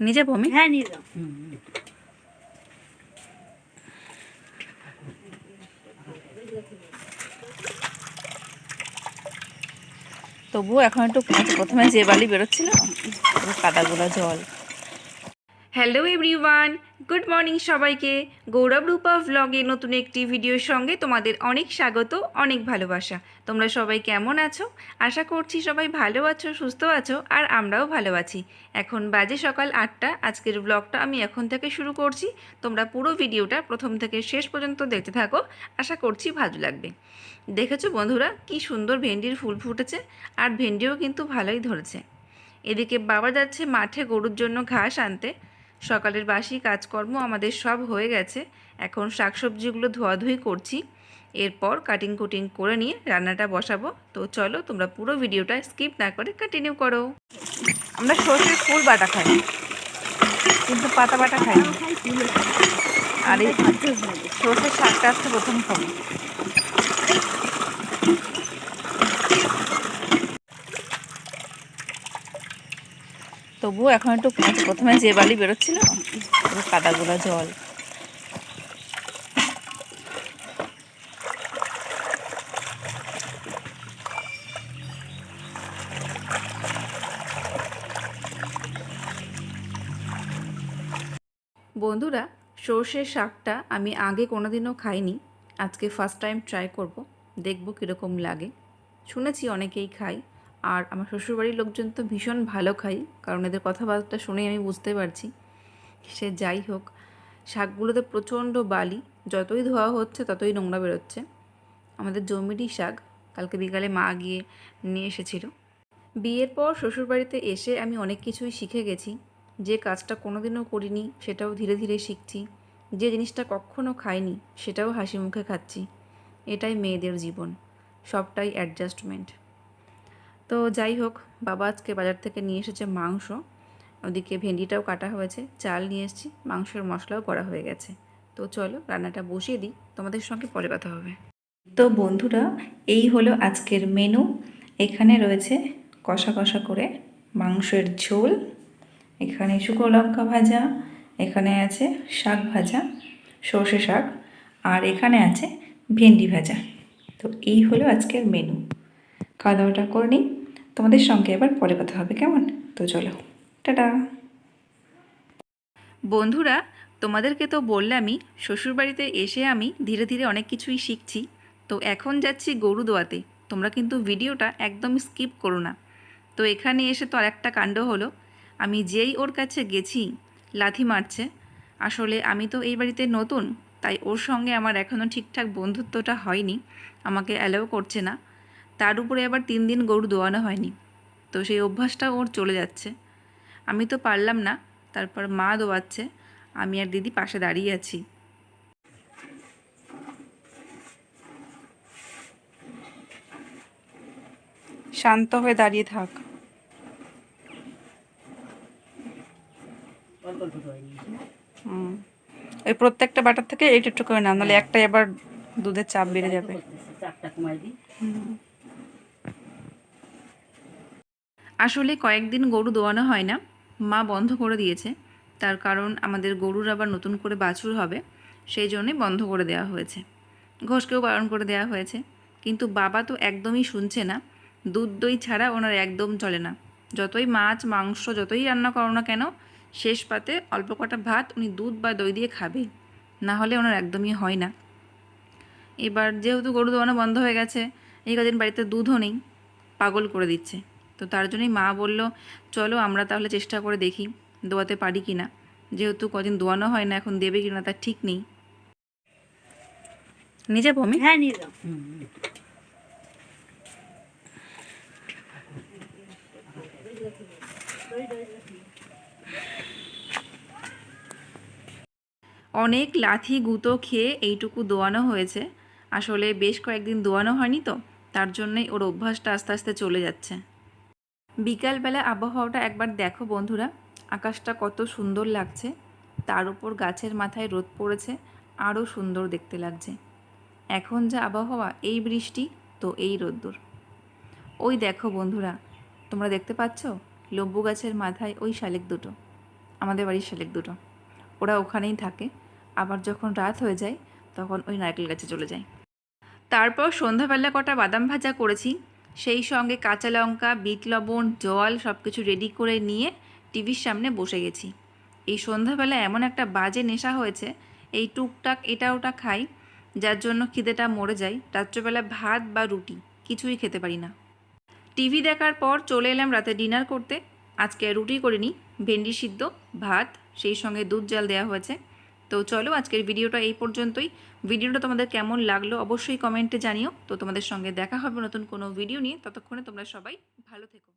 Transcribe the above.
নিয়ে যাবো আমি? হ্যাঁ নিয়ে যাও। তবুও এখন একটু প্রথমে যে বালি বেরোচ্ছিল কাদাগুলো জল। হ্যালো এভরিওয়ান, গুড মর্নিং সবাইকে। গৌরব রূপা ভ্লগে নতুন একটি ভিডিওর সঙ্গে তোমাদের অনেক স্বাগত, অনেক ভালোবাসা। তোমরা সবাই কেমন আছো? আশা করছি সবাই ভালো আছো, সুস্থ আছো, আর আমরাও ভালো আছি। এখন বাজে সকাল 8টা। আজকের ব্লগটা আমি এখন থেকে শুরু করছি। তোমরা পুরো ভিডিওটা প্রথম থেকে শেষ পর্যন্ত দেখতে থাকো, আশা করছি ভালো লাগবে। দেখেছো বন্ধুরা কি সুন্দর ভেন্ডির ফুল ফুটেছে, আর ভেন্ডিও কিন্তু ভালোই ধরেছে। এদিকে বাবা যাচ্ছে মাঠে গরুর জন্য ঘাস আনতে। সকালের বাসি কাজকর্ম আমাদের সব হয়ে গেছে। এখন শাকসবজিগুলো ধোয়াধুয়ি করছি, এরপর কাটিং কুটিং করে নিয়ে রান্নাটা বসাবো। তো চলো তোমরা পুরো ভিডিওটা স্কিপ না করে কন্টিনিউ করো। আমরা সর্ষের ফুল বাটা খাই, কিন্তু পাতা বাটা খাই না। আর এই সর্ষের শাকটা আজকে প্রথম খাবো। তবুও এখন একটু প্রথমে যে বালি বেরোচ্ছিল কাদাগুলো জল। বন্ধুরা, সর্ষের শাকটা আমি আগে কোনোদিনও খাইনি, আজকে ফার্স্ট টাইম ট্রাই করব, দেখব কীরকম লাগে। শুনেছি অনেকেই খায়, আর আমার শ্বশুরবাড়ির লোকজন তো ভীষণ ভালো খায়, কারণ এদের কথাবার্তা শুনেই আমি বুঝতে পারছি। সে যাই হোক, শাকগুলোতে প্রচণ্ড বালি, যতই ধোয়া হচ্ছে ততই নোংরা বেরোচ্ছে। আমাদের জমিরই শাক, কালকে বিকালে মা গিয়ে নিয়ে এসেছিল। বিয়ের পর শ্বশুরবাড়িতে এসে আমি অনেক কিছুই শিখে গেছি। যে কাজটা কোনোদিনও করিনি সেটাও ধীরে ধীরে শিখছি, যে জিনিসটা কখনো খাইনি সেটাও হাসি মুখে খাচ্ছি। এটাই মেয়েদের জীবন, সবটাই অ্যাডজাস্টমেন্ট। তো যাই হোক, বাবা আজকে বাজার থেকে নিয়ে এসেছে মাংস, ওদিকে ভেন্ডিটাও কাটা হয়েছে, চাল নিয়ে এসেছি, মাংসের মশলাও করা হয়ে গেছে। তো চলো রান্নাটা বসিয়ে দিই, তোমাদের সঙ্গে পরে কথা হবে। তো বন্ধুরা, এই হলো আজকের মেনু। এখানে রয়েছে কষা কষা করে মাংসের ঝোল, এখানে শুকনো লঙ্কা ভাজা, এখানে আছে শাক ভাজা, সর্ষে শাক, আর এখানে আছে ভেন্ডি ভাজা। তো এই হলো আজকের মেনু। খাওয়া দাওয়াটা করে নিই, তোমাদের সঙ্গে এবার পরে কথা হবে, কেমন? তো চলো, টাটা। বন্ধুরা, তোমাদেরকে তো বললামই শ্বশুরবাড়িতে এসে আমি ধীরে ধীরে অনেক কিছুই শিখছি। তো এখন যাচ্ছি গরু দোয়াতে, তোমরা কিন্তু ভিডিওটা একদম স্কিপ করো না। তো এখানে এসে তো আরেকটা কাণ্ড হলো, আমি যেই ওর কাছে গেছি লাথি মারছে। আসলে আমি তো এই বাড়িতে নতুন, তাই ওর সঙ্গে আমার এখনও ঠিকঠাক বন্ধুত্বটা হয়নি, আমাকে অ্যালাউ করছে না। তার উপরে আবার 3 দিন গরু দোয়ানো হয়নি, তো সেই অভ্যাসটা ওর চলে যাচ্ছে। আমি তো পারলাম না, তারপর মা দোয়াচ্ছে, আমি আর দিদি পাশে দাঁড়িয়ে আছি। শান্ত হয়ে দাঁড়িয়ে থাক। ওই প্রত্যেকটা বাটার থেকে এইটা একটু করে নাও, নাহলে একটাই আবার দুধের চাপ বেড়ে যাবে। আসলে কয়েকদিন গরু দোয়ানো হয় না, মা বন্ধ করে দিয়েছে। তার কারণ আমাদের গরুর আবার নতুন করে বাছুর হবে, সেই জন্যে বন্ধ করে দেওয়া হয়েছে। ঘোষকেও বারণ করে দেওয়া হয়েছে, কিন্তু বাবা তো একদমই শুনছে না। দুধ দই ছাড়া ওনার একদম চলে না। যতই মাছ মাংস যতই রান্না করো না কেন, শেষ পাতে অল্প কটা ভাত উনি দুধ বা দই দিয়ে খাবে, না হলে ওনার একদমই হয় না। এবার যেহেতু গরু দোয়ানো বন্ধ হয়ে গেছে, এই কদিন বাড়িতে দুধও নেই, পাগল করে দিচ্ছে। তো তার জন্যই মা বলল, চলো আমরা তাহলে চেষ্টা করে দেখি দোয়াতে পারি কি না। যেহেতু কদিন দোয়ানো হয় না, এখন দেবে কি না তার ঠিক নেই। নিয়ে যাবো আমি? হ্যাঁ নিয়ে যাও। অনেক লাথি গুঁতো খেয়ে এইটুকু দোয়ানো হয়েছে। আসলে বেশ কয়েকদিন দোয়ানো হয়নি তো, তার জন্যই ওর অভ্যাসটা আস্তে আস্তে চলে যাচ্ছে। বিকালবেলা আবহাওয়াটা একবার দেখো বন্ধুরা, আকাশটা কত সুন্দর লাগছে, তার উপর গাছের মাথায় রোদ পড়েছে, আরও সুন্দর দেখতে লাগছে। এখন যা আবহাওয়া, এই বৃষ্টি তো এই রোদ্দুর। ওই দেখো বন্ধুরা, তোমরা দেখতে পাচ্ছ লম্বু গাছের মাথায় ওই শালিক দুটো, আমাদের বাড়ির শালিক দুটো, ওরা ওখানেই থাকে। আবার যখন রাত হয়ে যায় তখন ওই নারকেল গাছে চলে যায়। তারপর সন্ধ্যাবেলা কটা বাদাম ভাজা করেছি, সেই সঙ্গে কাঁচা লঙ্কা, বিট লবণ, জল সব কিছু রেডি করে নিয়ে টিভির সামনে বসে গেছি। এই সন্ধ্যাবেলা এমন একটা বাজে নেশা হয়েছে, এই টুকটাক এটা ওটা খাই, যার জন্য খিদেটা মরে যায়। রাত্রেবেলা ভাত বা রুটি কিছুই খেতে পারি না। টিভি দেখার পর চলে এলাম রাতে ডিনার করতে। আজকে রুটি করিনি, ভেন্ডি সিদ্ধ, ভাত, সেই সঙ্গে দুধ জাল দেওয়া হয়েছে। তো চলো আজকের ভিডিওটা এই পর্যন্তই। ভিডিওটা তোমাদের কেমন লাগলো অবশ্যই কমেন্টে জানিও। তো তোমাদের সঙ্গে দেখা হবে নতুন কোনো ভিডিও নিয়ে। ততক্ষণে তোমরা সবাই ভালো থেকো।